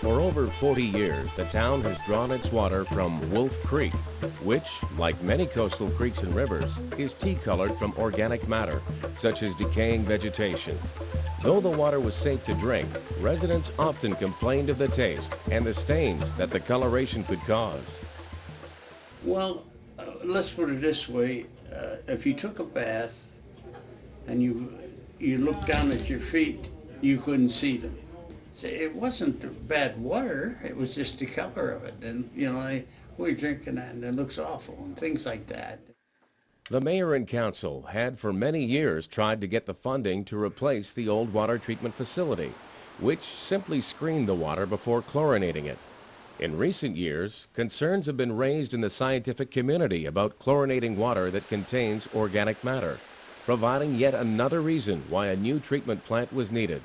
For over 40 years, the town has drawn its water from Wolf Creek, which, like many coastal creeks and rivers, is tea-colored from organic matter, such as decaying vegetation. Though the water was safe to drink, residents often complained of the taste and the stains that the coloration could cause. Well, let's put it this way. If you took a bath and you looked down at your feet, you couldn't see them. So it wasn't bad water, it was just the color of it. And, we're drinking that and it looks awful and things like that. The mayor and council had for many years tried to get the funding to replace the old water treatment facility, which simply screened the water before chlorinating it. In recent years, concerns have been raised in the scientific community about chlorinating water that contains organic matter, providing yet another reason why a new treatment plant was needed.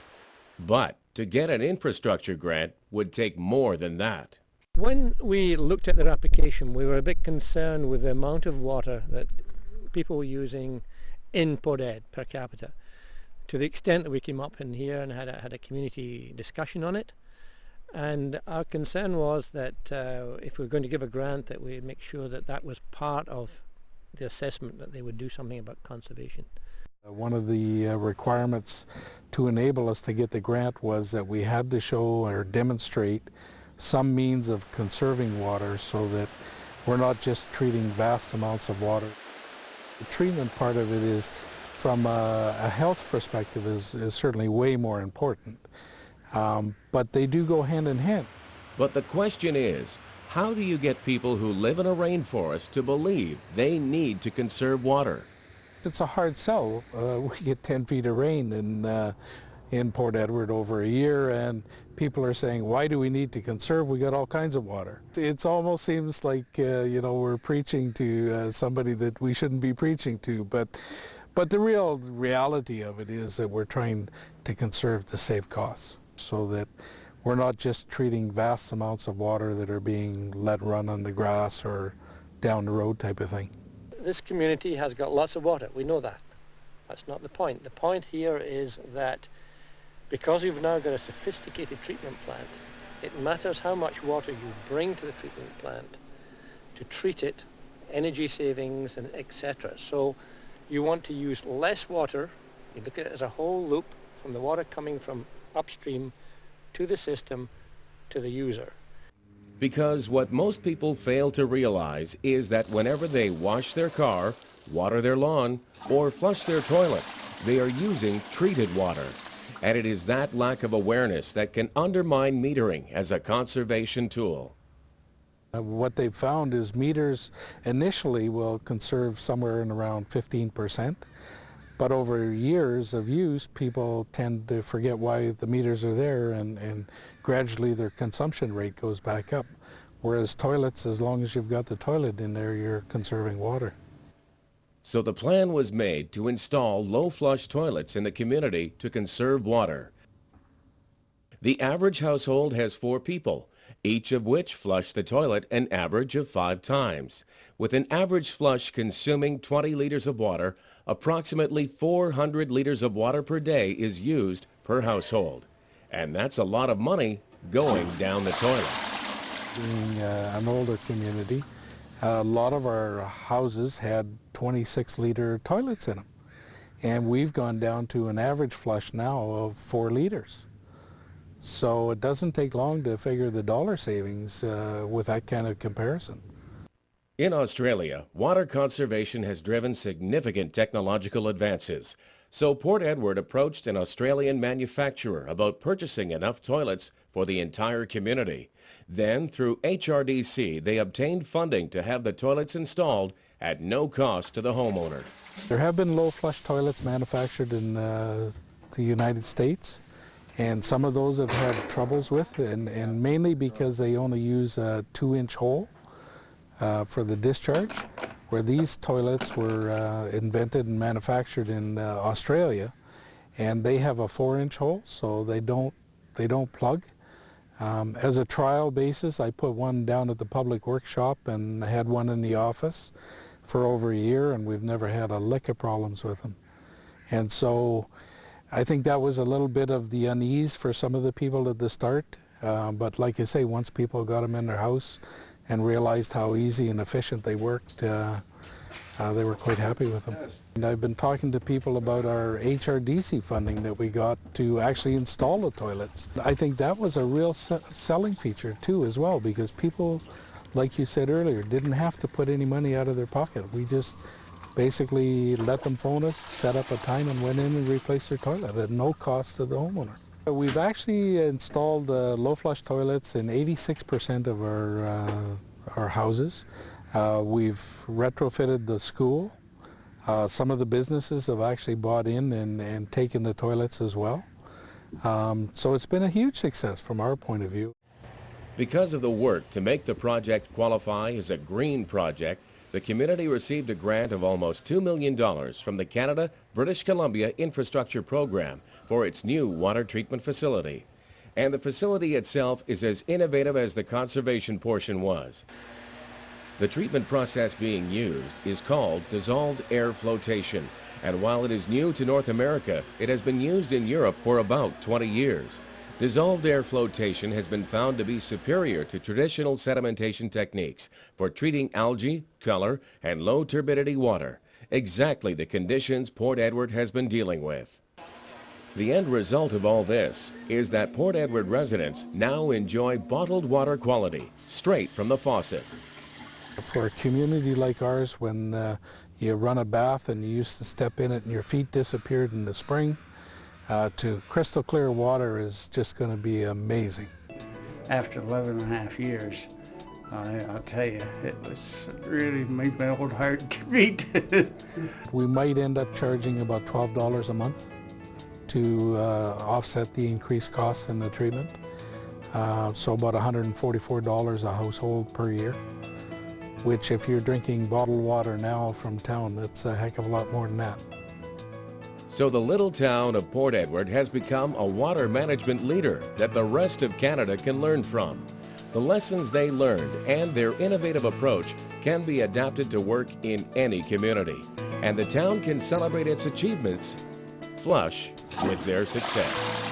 But to get an infrastructure grant would take more than that. When we looked at their application, we were a bit concerned with the amount of water that people were using in Port Ed per capita, to the extent that we came up in here and had a community discussion on it. And our concern was that if we were going to give a grant, that we'd make sure that that was part of the assessment, that they would do something about conservation. One of the requirements to enable us to get the grant was that we had to show or demonstrate some means of conserving water so that we're not just treating vast amounts of water. The treatment part of it is, from a health perspective, is certainly way more important. But they do go hand in hand. But the question is, how do you get people who live in a rainforest to believe they need to conserve water? It's a hard sell. We get 10 feet of rain in Port Edward over a year, and people are saying, why do we need to conserve? We got all kinds of water. It almost seems like, we're preaching to somebody that we shouldn't be preaching to, but the real reality of it is that we're trying to conserve to save costs, so that we're not just treating vast amounts of water that are being let run on the grass or down the road type of thing. This community has got lots of water, we know that. That's not the point. The point here is that because we've now got a sophisticated treatment plant, it matters how much water you bring to the treatment plant to treat it, energy savings and etc. So you want to use less water. You look at it as a whole loop from the water coming from upstream to the system to the user. Because what most people fail to realize is that whenever they wash their car, water their lawn, or flush their toilet, they are using treated water. And it is that lack of awareness that can undermine metering as a conservation tool. What they've found is meters initially will conserve somewhere in around 15%, but over years of use, people tend to forget why the meters are there, and gradually their consumption rate goes back up. Whereas toilets, as long as you've got the toilet in there, you're conserving water. So the plan was made to install low-flush toilets in the community to conserve water. The average household has 4 people, each of which flush the toilet an average of 5 times. With an average flush consuming 20 liters of water, approximately 400 liters of water per day is used per household. And that's a lot of money going down the toilet. Being an older community, a lot of our houses had 26-liter toilets in them. And we've gone down to an average flush now of 4 liters. So it doesn't take long to figure the dollar savings with that kind of comparison. In Australia, water conservation has driven significant technological advances. So Port Edward approached an Australian manufacturer about purchasing enough toilets for the entire community. Then, through HRDC, they obtained funding to have the toilets installed at no cost to the homeowner. There have been low-flush toilets manufactured in the United States, and some of those have had troubles with, and mainly because they only use a 2-inch hole for the discharge, where these toilets were invented and manufactured in Australia, and they have a 4-inch hole, so they don't plug. As a trial basis, I put one down at the public workshop and had one in the office for over a year, and we've never had a lick of problems with them. And so I think that was a little bit of the unease for some of the people at the start. But like I say, once people got them in their house and realized how easy and efficient they worked, they were quite happy with them. And I've been talking to people about our HRDC funding that we got to actually install the toilets. I think that was a real selling feature too as well, because people, like you said earlier, didn't have to put any money out of their pocket. We just basically let them phone us, set up a time, and went in and replaced their toilet at no cost to the homeowner. We've actually installed low flush toilets in 86% of our houses. We've retrofitted the school. Some of the businesses have actually bought in and taken the toilets as well. So it's been a huge success from our point of view. Because of the work to make the project qualify as a green project, the community received a grant of almost $2 million from the Canada-British Columbia Infrastructure Program for its new water treatment facility. And the facility itself is as innovative as the conservation portion was. The treatment process being used is called dissolved air flotation, and while it is new to North America, it has been used in Europe for about 20 years. Dissolved air flotation has been found to be superior to traditional sedimentation techniques for treating algae, color, and low turbidity water, exactly the conditions Port Edward has been dealing with. The end result of all this is that Port Edward residents now enjoy bottled water quality straight from the faucet. For a community like ours, when you run a bath and you used to step in it and your feet disappeared in the spring, to crystal clear water is just going to be amazing. After 11 and a half years, I'll tell you, it was really made my old heart beat. We might end up charging about $12 a month to offset the increased costs in the treatment. So about $144 a household per year, which if you're drinking bottled water now from town, that's a heck of a lot more than that. So the little town of Port Edward has become a water management leader that the rest of Canada can learn from. The lessons they learned and their innovative approach can be adapted to work in any community. And the town can celebrate its achievements flush with their success.